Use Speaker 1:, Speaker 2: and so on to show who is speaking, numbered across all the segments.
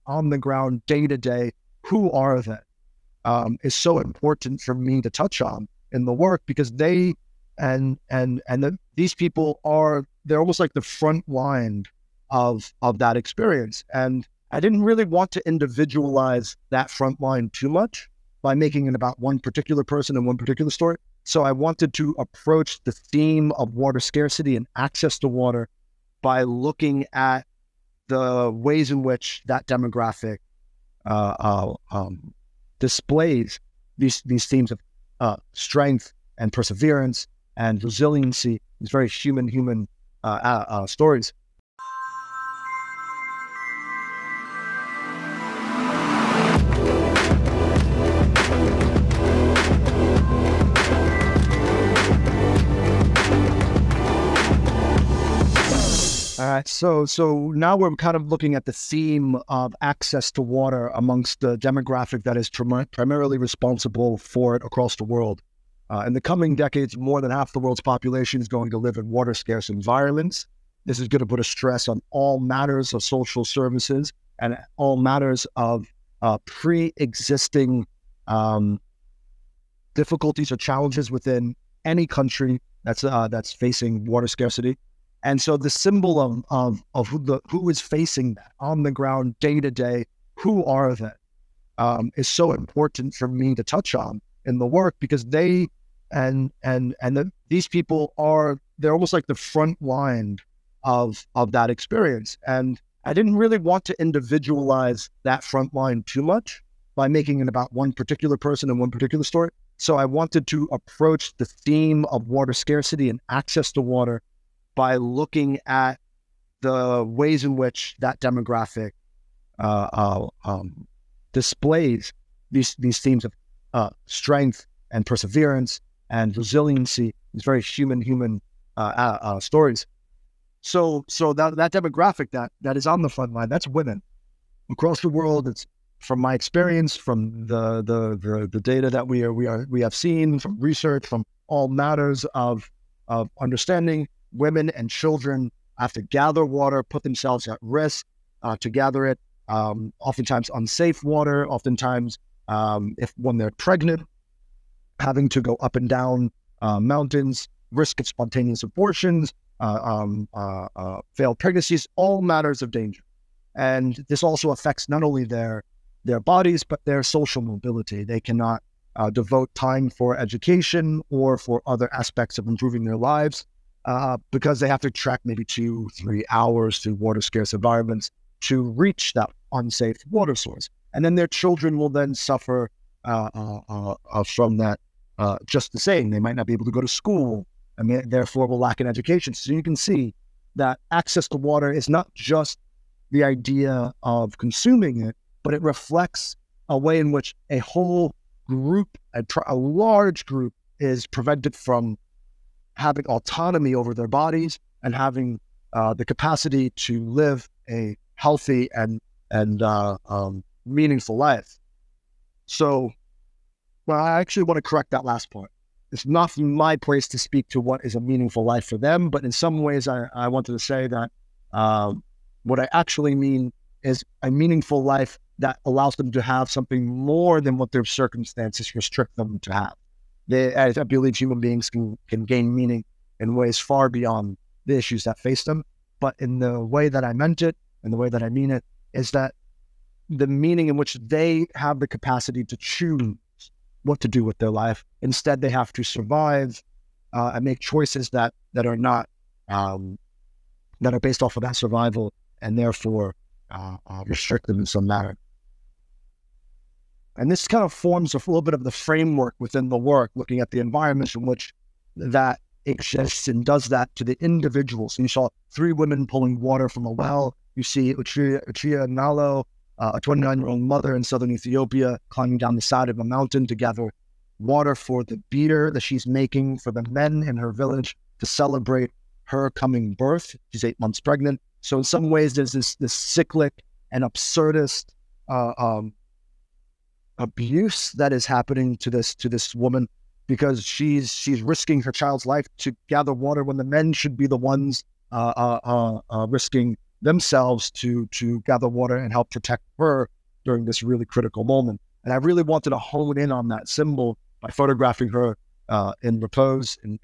Speaker 1: on the ground, day to day, who are they, is so important for me to touch on in the work, because these people they're almost like the front line of that experience. And I didn't really want to individualize that front line too much by making it about one particular person and one particular story. So I wanted to approach the theme of water scarcity and access to water by looking at the ways in which that demographic displays these themes of strength and perseverance and resiliency, these very human stories. All right, so now we're kind of looking at the theme of access to water amongst the demographic that is primarily responsible for it across the world. In the coming decades, more than half the world's population is going to live in water-scarce environments. This is going to put a stress on all matters of social services and all matters of pre-existing difficulties or challenges within any country that's facing water scarcity. And so the symbol of who is facing that on the ground, day to day, who are they, is so important for me to touch on in the work, because these people they're almost like the front line of that experience. And I didn't really want to individualize that front line too much by making it about one particular person and one particular story. So I wanted to approach the theme of water scarcity and access to water by looking at the ways in which that demographic displays these themes of strength and perseverance and resiliency, these very human stories. So that demographic that is on the front line, that's women across the world. It's, from my experience, from the data that we have seen, from research, from all matters of understanding, women and children have to gather water, put themselves at risk to gather it. Oftentimes unsafe water. Oftentimes, when they're pregnant, having to go up and down mountains, risk of spontaneous abortions, failed pregnancies, all matters of danger. And this also affects not only their bodies, but their social mobility. They cannot devote time for education or for other aspects of improving their lives because they have to trek maybe 2-3 hours through water scarce environments to reach that unsafe water source. And then their children will then suffer from that just the same. They might not be able to go to school, and therefore will lack an education. So you can see that access to water is not just the idea of consuming it, but it reflects a way in which a whole group, a large group, is prevented from having autonomy over their bodies and having the capacity to live a healthy and meaningful life. So, well, I actually want to correct that last part. It's not my place to speak to what is a meaningful life for them, but in some ways I wanted to say that what I actually mean is a meaningful life that allows them to have something more than what their circumstances restrict them to have. I believe human beings can gain meaning in ways far beyond the issues that face them. But in the way that I meant it, and the way that I mean it, is that the meaning in which they have the capacity to choose what to do with their life. Instead, they have to survive and make choices that are not that are based off of that survival, and therefore restrict them in some manner. And this kind of forms a little bit of the framework within the work, looking at the environments in which that exists and does that to the individuals. And you saw 3 women pulling water from a well. You see Uchia Nalo, a 29-year-old mother in southern Ethiopia, climbing down the side of a mountain to gather water for the beater that she's making for the men in her village to celebrate her coming birth. She's 8 months pregnant. So in some ways, there's this cyclic and absurdist abuse that is happening to this woman, because she's risking her child's life to gather water when the men should be the ones risking themselves to gather water and help protect her during this really critical moment. And I really wanted to hone in on that symbol by photographing her in repose, in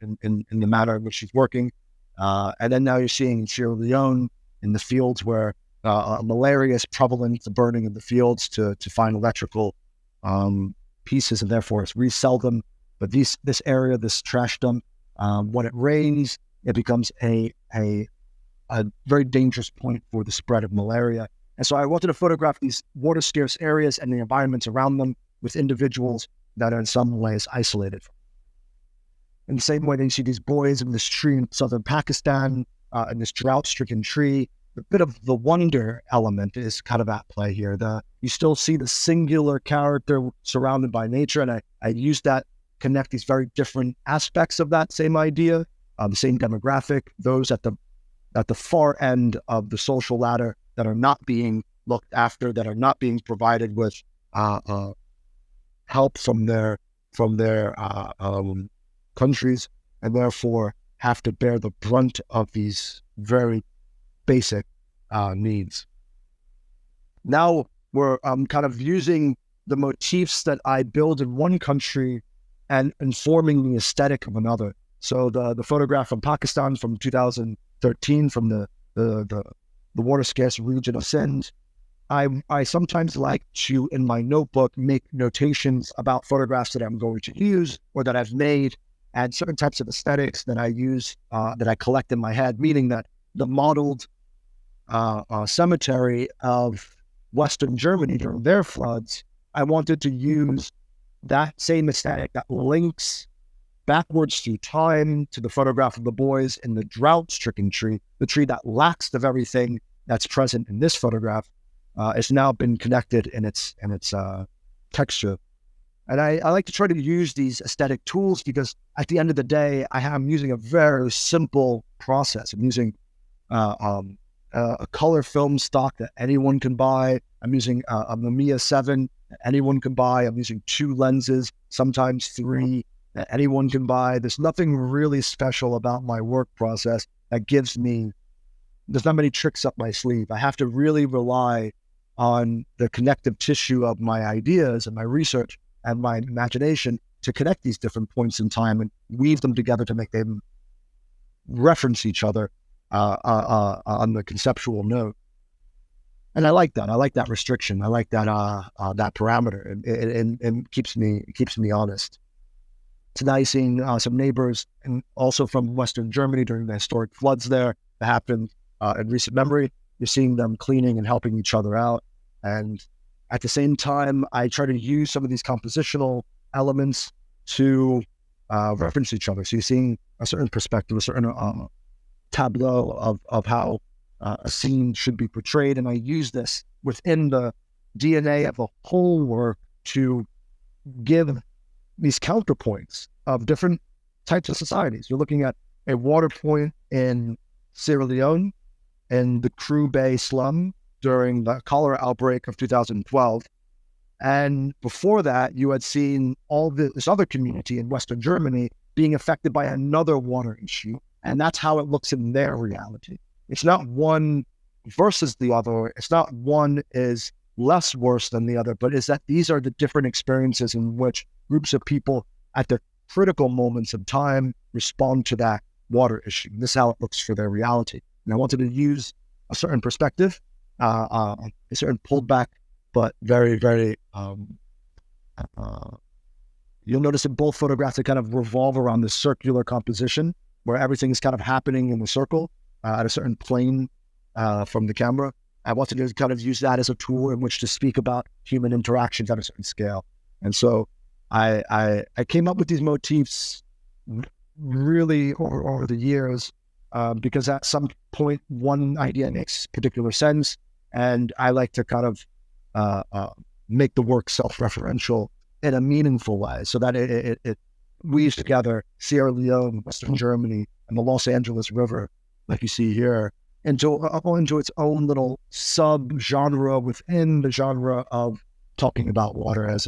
Speaker 1: the manner in which she's working. And then now you're seeing in Sierra Leone, in the fields where malaria is prevalent, the burning in the fields to find electrical pieces and therefore resell them. But this area, this trash dump, when it rains, it becomes a very dangerous point for the spread of malaria. And so I wanted to photograph these water scarce areas and the environments around them with individuals that are in some ways isolated. In the same way that you see these boys in this tree in southern Pakistan, in this drought-stricken tree, a bit of the wonder element is kind of at play here. You still see the singular character surrounded by nature, and I use that, connect these very different aspects of that same idea, the same demographic, those at the far end of the social ladder that are not being looked after, that are not being provided with help from their countries, and therefore have to bear the brunt of these very basic needs. Now we're kind of using the motifs that I build in one country and informing the aesthetic of another. So the photograph from Pakistan from 2013 from the water scarce region of Sindh, I sometimes like to, in my notebook, make notations about photographs that I'm going to use or that I've made, and certain types of aesthetics that I use, that I collect in my head, meaning that the modeled cemetery of Western Germany during their floods, I wanted to use that same aesthetic that links backwards through time to the photograph of the boys in the drought-stricken tree, the tree that lacks the very thing that's present in this photograph. It's now been connected in its texture. And I like to try to use these aesthetic tools because at the end of the day, I'm using a very simple process. I'm using a color film stock that anyone can buy. I'm using a Mamiya 7 that anyone can buy. I'm using 2 lenses, sometimes 3, that anyone can buy. There's nothing really special about my work process that there's not many tricks up my sleeve. I have to really rely on the connective tissue of my ideas and my research and my imagination to connect these different points in time and weave them together to make them reference each other on the conceptual note. And I like that. I like that restriction. I like that that parameter. It keeps me honest. Tonight, seeing some neighbors, and also from Western Germany during the historic floods there that happened in recent memory. You're seeing them cleaning and helping each other out. And at the same time, I try to use some of these compositional elements to reference each other. So you're seeing a certain perspective, a certain tableau of how a scene should be portrayed. And I use this within the DNA of the whole work to give these counterpoints of different types of societies. You're looking at a water point in Sierra Leone, in the Crew Bay slum during the cholera outbreak of 2012. And before that, you had seen this other community in Western Germany being affected by another water issue. And that's how it looks in their reality. It's not one versus the other. It's not one is less worse than the other, but is that these are the different experiences in which groups of people at the critical moments of time respond to that water issue. This is how it looks for their reality. And I wanted to use a certain perspective, a certain pulled back, but very, very, you'll notice in both photographs, they kind of revolve around this circular composition where everything is kind of happening in the circle at a certain plane from the camera. I wanted to kind of use that as a tool in which to speak about human interactions at a certain scale. And so I came up with these motifs really over the years because at some point, one idea makes particular sense. And I like to kind of make the work self-referential in a meaningful way so that it weaves together Sierra Leone, Western Germany, and the Los Angeles River, like you see here, into its own little sub-genre within the genre of talking about water as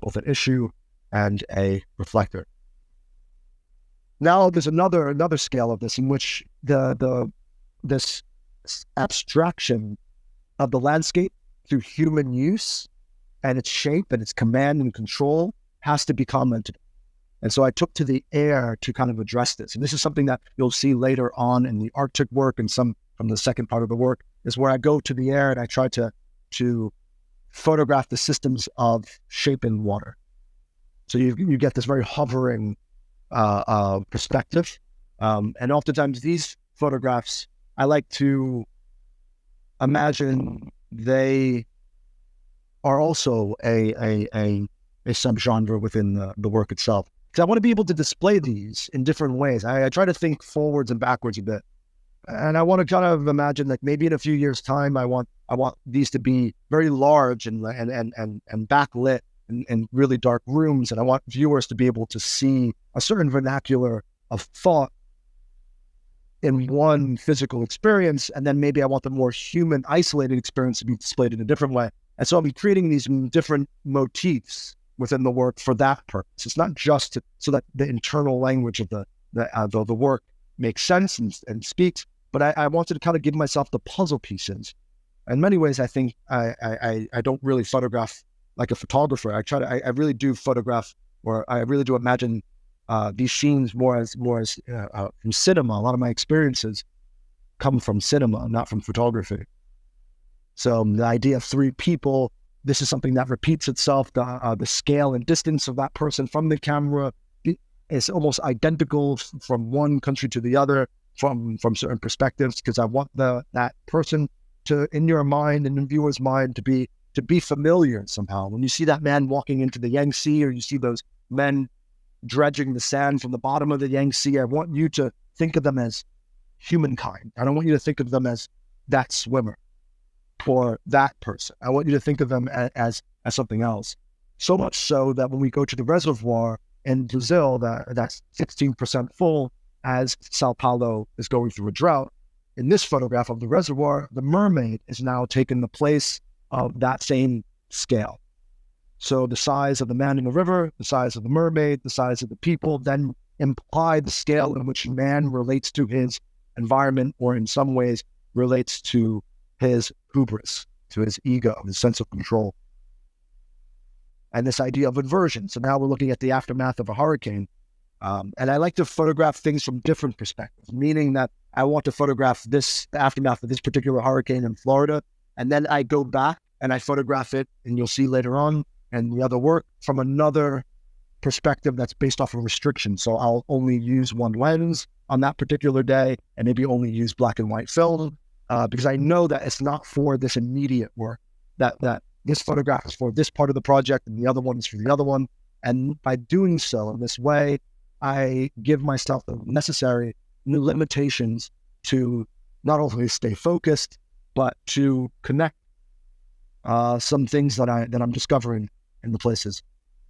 Speaker 1: both an issue and a reflector. Now there's another scale of this in which this abstraction of the landscape through human use and its shape and its command and control has to be commented. And so I took to the air to kind of address this. And this is something that you'll see later on in the Arctic work and some from the second part of the work, is where I go to the air and I try to photograph the systems of shape in water. So you get this very hovering perspective. And oftentimes these photographs, I like to imagine they are also a subgenre within the work itself. Because I want to be able to display these in different ways. I try to think forwards and backwards a bit. And I want to kind of imagine like maybe in a few years' time, I want these to be very large and backlit in really dark rooms. And I want viewers to be able to see a certain vernacular of thought in one physical experience. And then maybe I want the more human, isolated experience to be displayed in a different way. And so I'll be creating these different motifs within the work for that purpose. It's not just so that the internal language of the work makes sense and speaks, but I wanted to kind of give myself the puzzle pieces. In many ways, I think I don't really photograph like a photographer. I really do photograph, or I really do imagine these scenes more as from cinema. A lot of my experiences come from cinema, not from photography. So the idea of three people, this is something that repeats itself. The scale and distance of that person from the camera is almost identical from one country to the other, from certain perspectives, because I want that person to, in your mind and in viewer's mind, to be familiar somehow. When you see that man walking into the Yangtze, or you see those men dredging the sand from the bottom of the Yangtze, I want you to think of them as humankind. I don't want you to think of them as that swimmer or that person. I want you to think of them as something else. So much so that when we go to the reservoir in Brazil, that's 16% full, as Sao Paulo is going through a drought. In this photograph of the reservoir, the mermaid is now taking the place of that same scale. So the size of the man in the river, the size of the mermaid, the size of the people then imply the scale in which man relates to his environment, or in some ways relates to his hubris, to his ego, his sense of control. And this idea of inversion. So now we're looking at the aftermath of a hurricane. And I like to photograph things from different perspectives, meaning that I want to photograph the aftermath of this particular hurricane in Florida. And then I go back and I photograph it, and you'll see later on in the other work, from another perspective that's based off of restriction. So I'll only use one lens on that particular day, and maybe only use black and white film, because I know that it's not for this immediate work, that this photograph is for this part of the project and the other one is for the other one. And by doing so in this way, I give myself the necessary new limitations to not only stay focused, but to connect some things that I'm discovering in the places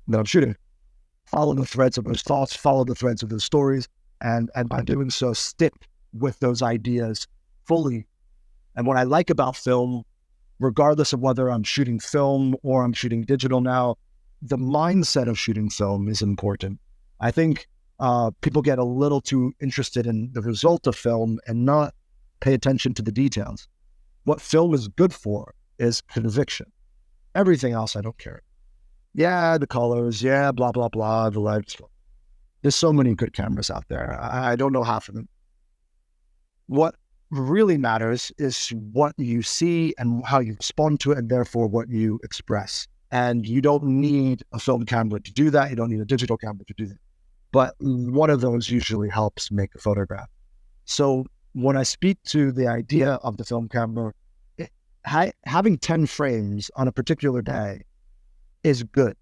Speaker 1: that I'm shooting. Follow the threads of those thoughts, follow the threads of those stories, and by doing so, stick with those ideas fully. And what I like about film, regardless of whether I'm shooting film or I'm shooting digital now, the mindset of shooting film is important. I think people get a little too interested in the result of film and not pay attention to the details. What film is good for is conviction. Everything else, I don't care. Yeah, the colors, yeah, blah, blah, blah, the lights. There's so many good cameras out there. I don't know half of them. What really matters is what you see and how you respond to it, and therefore what you express. And you don't need a film camera to do that. You don't need a digital camera to do that. But one of those usually helps make a photograph. So when I speak to the idea of the film camera, having 10 frames on a particular day is good.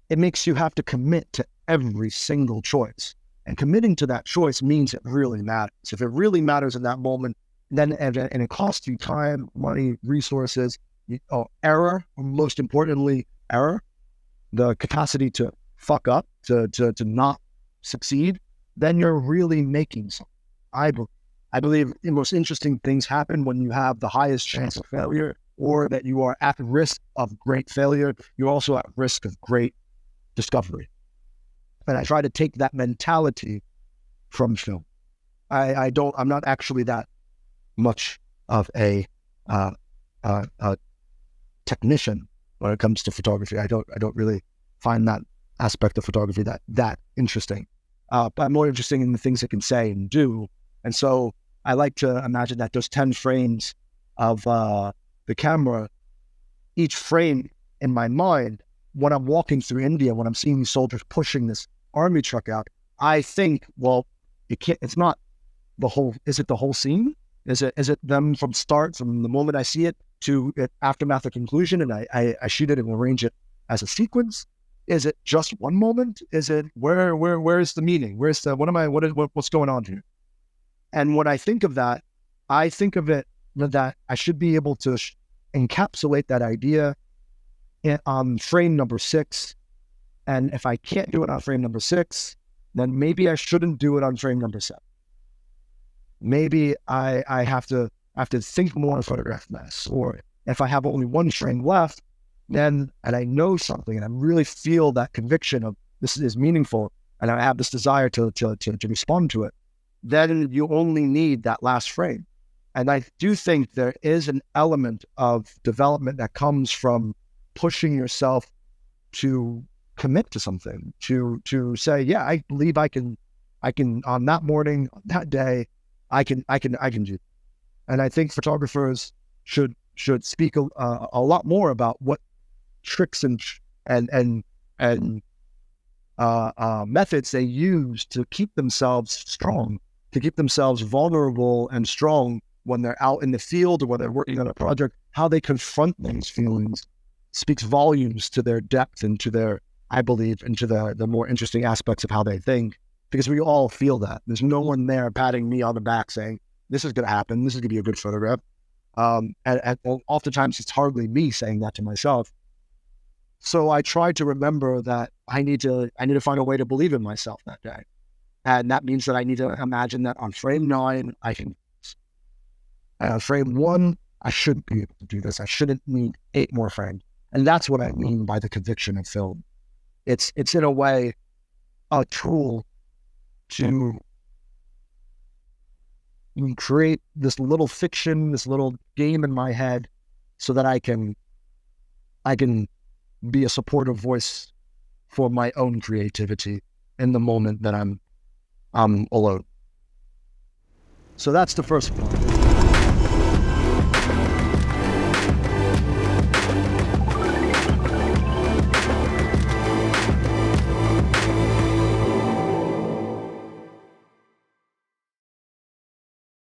Speaker 1: It makes you have to commit to every single choice. And committing to that choice means it really matters. If it really matters in that moment, then and it costs you time, money, resources, error, or most importantly, error, the capacity to fuck up, to not succeed, then you're really making something. I believe the most interesting things happen when you have the highest chance of failure, or that you are at risk of great failure. You're also at risk of great discovery. And I try to take that mentality from film. I'm not actually that much of a technician when it comes to photography. I don't really find that aspect of photography that interesting. But I'm more interested in the things it can say and do. And so I like to imagine that those 10 frames of the camera, each frame in my mind, when I'm walking through India, when I'm seeing these soldiers pushing this army truck out, I think, well, it's not the whole, is it the whole scene? Is it them from the moment I see it to aftermath or conclusion, and I shoot it and arrange it as a sequence? Is it just one moment? Is it where's the meaning? What's going on here? And when I think of that, I think of it that I should be able to encapsulate that idea on frame number 6. And if I can't do it on frame number 6, then maybe I shouldn't do it on frame number 7. Maybe I have to think more and photograph less. Or if I have only one frame left, and I know something, and I really feel that conviction of this is meaningful, and I have this desire to respond to it, then you only need that last frame. And I do think there is an element of development that comes from pushing yourself to commit to something, to say, yeah, I believe I can on that morning, on that day, I can do. And I think photographers should speak a lot more about what tricks and methods they use to keep themselves strong, to keep themselves vulnerable and strong when they're out in the field or when they're working on a project. How they confront these feelings speaks volumes to their depth and to their, I believe, into the more interesting aspects of how they think, because we all feel that. There's no one there patting me on the back saying, this is going to happen, this is going to be a good photograph. And oftentimes it's hardly me saying that to myself. So I try to remember that I need to find a way to believe in myself that day. And that means that I need to imagine that on frame 9, I can. And on frame 1, I shouldn't be able to do this. I shouldn't need 8 more frames. And that's what I mean by the conviction of film. It's in a way a tool to create this little fiction, this little game in my head, so that I can be a supportive voice for my own creativity in the moment that I'm alone. So that's the first one.